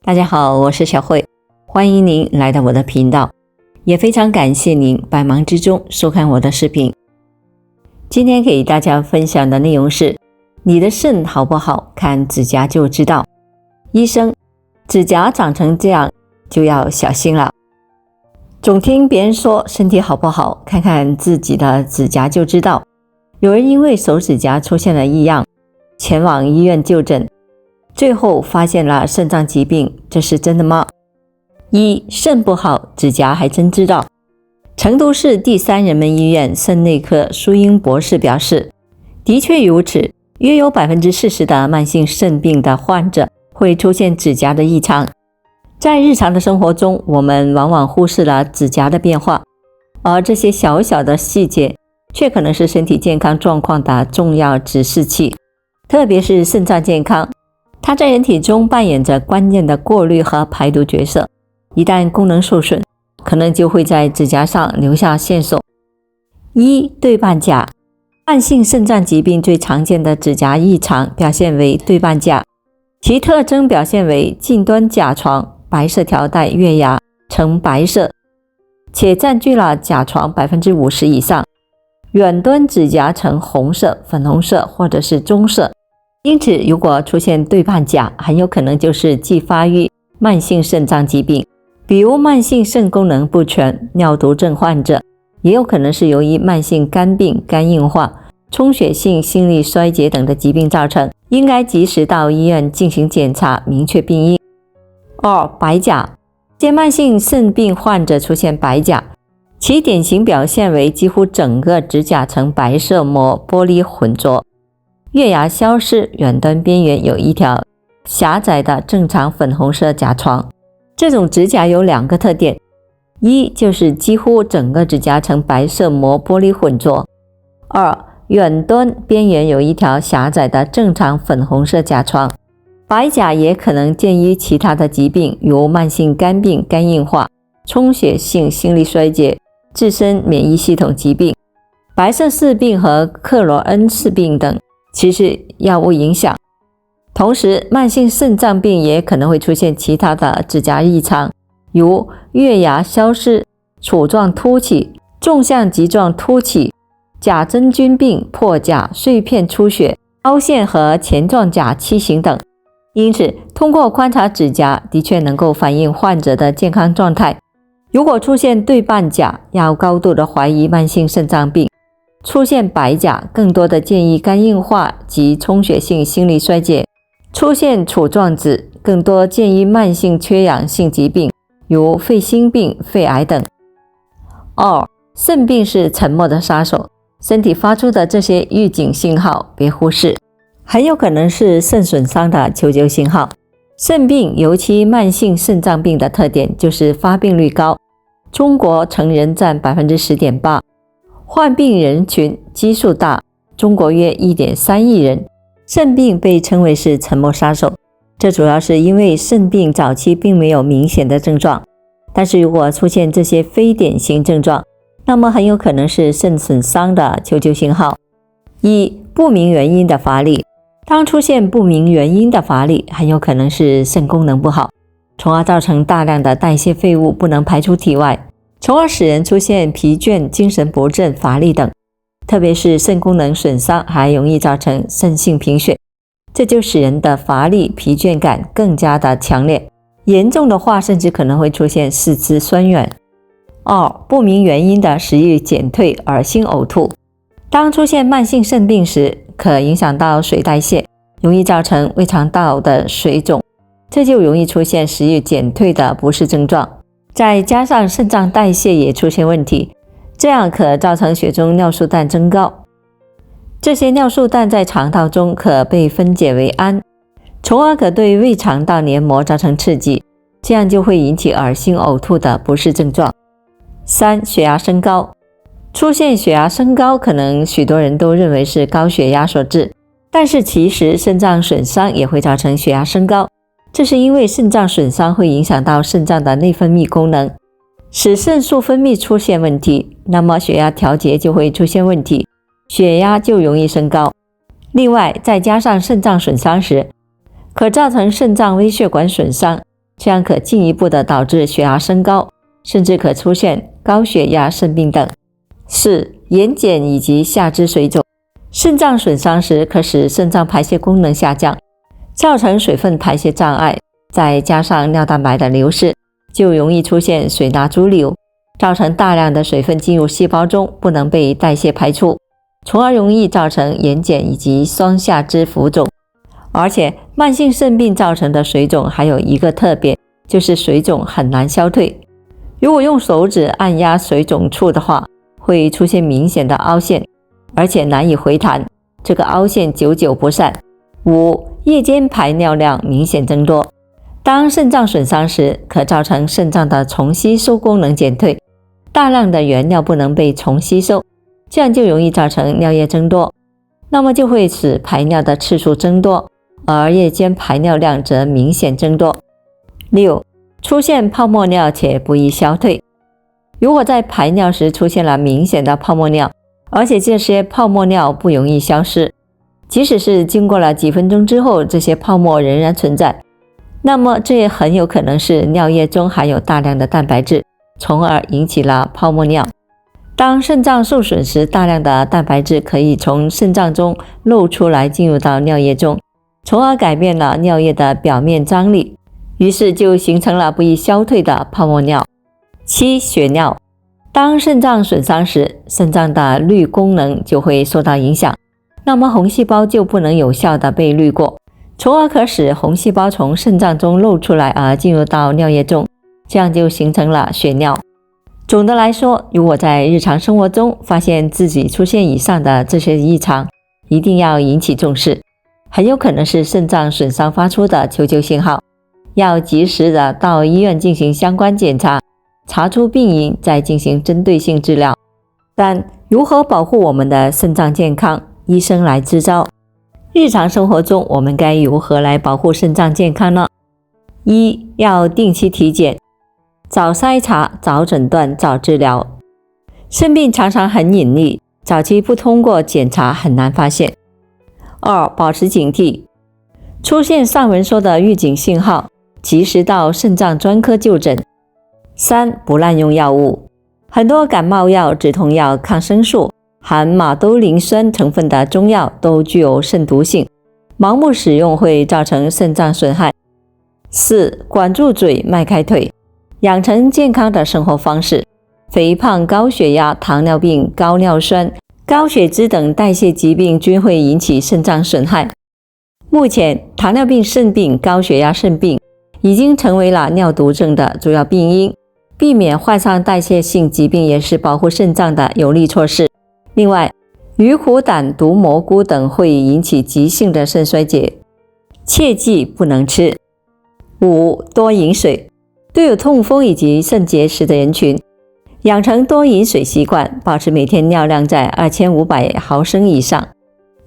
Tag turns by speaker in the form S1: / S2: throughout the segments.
S1: 大家好，我是小慧，欢迎您来到我的频道，也非常感谢您百忙之中收看我的视频。今天给大家分享的内容是：你的肾好不好，看指甲就知道。医生，指甲长成这样就要小心了。总听别人说身体好不好，看看自己的指甲就知道。有人因为手指甲出现了异样，前往医院就诊，最后发现了肾脏疾病，这是真的吗？肾不好，指甲还真知道。成都市第三人民医院肾内科苏英博士表示，的确如此，约有 40% 的慢性肾病的患者会出现指甲的异常。在日常的生活中，我们往往忽视了指甲的变化，而这些小小的细节却可能是身体健康状况的重要指示器。特别是肾脏健康，它在人体中扮演着关键的过滤和排毒角色，一旦功能受损，可能就会在指甲上留下线索。对半甲，慢性肾脏疾病最常见的指甲异常表现为对半甲，其特征表现为近端甲床白色条带月牙呈白色，且占据了甲床 50% 以上，远端指甲呈红色、粉红色或者是棕色。因此，如果出现对半甲，很有可能就是继发于慢性肾脏疾病，比如慢性肾功能不全、尿毒症患者，也有可能是由于慢性肝病、肝硬化、充血性心力衰竭等的疾病造成，应该及时到医院进行检查，明确病因。白甲，些慢性肾病患者出现白甲，其典型表现为几乎整个指甲呈白色膜玻璃混浊，月牙消失，远端边缘有一条狭窄的正常粉红色甲床。这种指甲有两个特点，就是几乎整个指甲呈白色膜玻璃混浊，远端边缘有一条狭窄的正常粉红色甲床。白甲也可能见于其他的疾病，如慢性肝病、肝硬化、充血性心力衰竭、自身免疫系统疾病、白色氏病和克罗恩氏病等，其实药物影响。同时，慢性肾脏病也可能会出现其他的指甲异常，如月牙消失、杵状凸起、纵向棘状凸起、甲真菌病、破甲、碎片出血、凹陷和前状甲畸形等。因此，通过观察指甲，的确能够反映患者的健康状态。如果出现对半甲，要高度的怀疑慢性肾脏病；出现白甲，更多的建议肝硬化及充血性心力衰竭；出现杵状指，更多建议慢性缺氧性疾病，如肺心病、肺癌等。肾病是沉默的杀手，身体发出的这些预警信号别忽视，很有可能是肾损伤的求救信号。肾病，尤其慢性肾脏病的特点就是发病率高，中国成人占 10.8%， 患病人群基数大，中国约 1.3 亿人。肾病被称为是沉默杀手，这主要是因为肾病早期并没有明显的症状，但是如果出现这些非典型症状，那么很有可能是肾损伤的求救信号。不明原因的乏力，当出现不明原因的乏力，很有可能是肾功能不好，从而造成大量的代谢废物不能排出体外，从而使人出现疲倦、精神不振、乏力等。特别是肾功能损伤还容易造成肾性贫血，这就使人的乏力、疲倦感更加的强烈，严重的话甚至可能会出现四肢酸软。不明原因的食欲减退、恶心呕吐，当出现慢性肾病时，可影响到水代谢，容易造成胃肠道的水肿，这就容易出现食欲减退的不适症状。再加上肾脏代谢也出现问题，这样可造成血中尿素氮增高，这些尿素氮在肠道中可被分解为氨，从而可对胃肠道黏膜造成刺激，这样就会引起恶心呕吐的不适症状。血压升高，出现血压升高，可能许多人都认为是高血压所致，但是其实肾脏损伤也会造成血压升高，这是因为肾脏损伤会影响到肾脏的内分泌功能，使肾素分泌出现问题，那么血压调节就会出现问题，血压就容易升高。另外，再加上肾脏损伤时，可造成肾脏微血管损伤，这样可进一步的导致血压升高，甚至可出现高血压、肾病等。4. 眼睑以及下肢水肿。肾脏损伤时可使肾脏排泄功能下降，造成水分排泄障碍，再加上尿蛋白的流失，就容易出现水钠潴留，造成大量的水分进入细胞中不能被代谢排出，从而容易造成眼睑以及双下肢浮肿。而且慢性肾病造成的水肿还有一个特别，就是水肿很难消退。如果用手指按压水肿处的话，会出现明显的凹陷，而且难以回弹，这个凹陷久久不散。5. 夜间排尿量明显增多。当肾脏损伤时，可造成肾脏的重吸收功能减退，大量的原尿不能被重吸收，这样就容易造成尿液增多，那么就会使排尿的次数增多，而夜间排尿量则明显增多。6. 出现泡沫尿且不易消退。如果在排尿时出现了明显的泡沫尿，而且这些泡沫尿不容易消失，即使是经过了几分钟之后，这些泡沫仍然存在，那么这也很有可能是尿液中含有大量的蛋白质，从而引起了泡沫尿。当肾脏受损时，大量的蛋白质可以从肾脏中漏出来进入到尿液中，从而改变了尿液的表面张力，于是就形成了不易消退的泡沫尿。7. 血尿。当肾脏损伤时，肾脏的滤功能就会受到影响，那么红细胞就不能有效的被滤过，从而可使红细胞从肾脏中漏出来而进入到尿液中，这样就形成了血尿。总的来说，如果在日常生活中发现自己出现以上的这些异常，一定要引起重视，很有可能是肾脏损伤发出的求救信号，要及时的到医院进行相关检查，查出病因，再进行针对性治疗。但如何保护我们的肾脏健康，医生来支招。日常生活中我们该如何来保护肾脏健康呢？ 1. 要定期体检，早筛查、早诊断、早治疗。肾病常常很隐匿，早期不通过检查很难发现。2. 保持警惕，出现上文说的预警信号，及时到肾脏专科就诊。3. 不滥用药物，很多感冒药、止痛药、抗生素、含马兜铃酸成分的中药都具有肾毒性，盲目使用会造成肾脏损害。4. 管住嘴，迈开腿，养成健康的生活方式。肥胖、高血压、糖尿病、高尿酸、高血脂等代谢疾病均会引起肾脏损害。目前，糖尿病、肾病、高血压、肾病已经成为了尿毒症的主要病因，避免患上代谢性疾病也是保护肾脏的有力措施。另外，鱼虎胆、毒蘑菇等会引起急性的肾衰竭，切记不能吃。5. 多饮水，对有痛风以及肾结石的人群，养成多饮水习惯，保持每天尿量在2500毫升以上，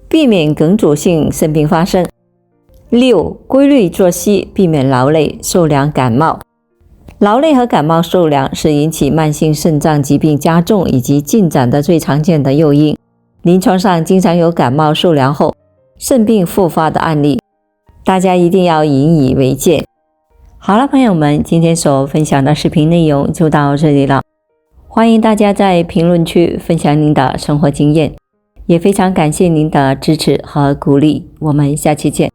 S1: 避免梗阻性肾病发生。6. 规律作息，避免劳累、受凉、感冒。劳累和感冒受凉是引起慢性肾脏疾病加重以及进展的最常见的诱因，临床上经常有感冒受凉后肾病复发的案例，大家一定要引以为戒。好了，朋友们，今天所分享的视频内容就到这里了，欢迎大家在评论区分享您的生活经验，也非常感谢您的支持和鼓励，我们下期见。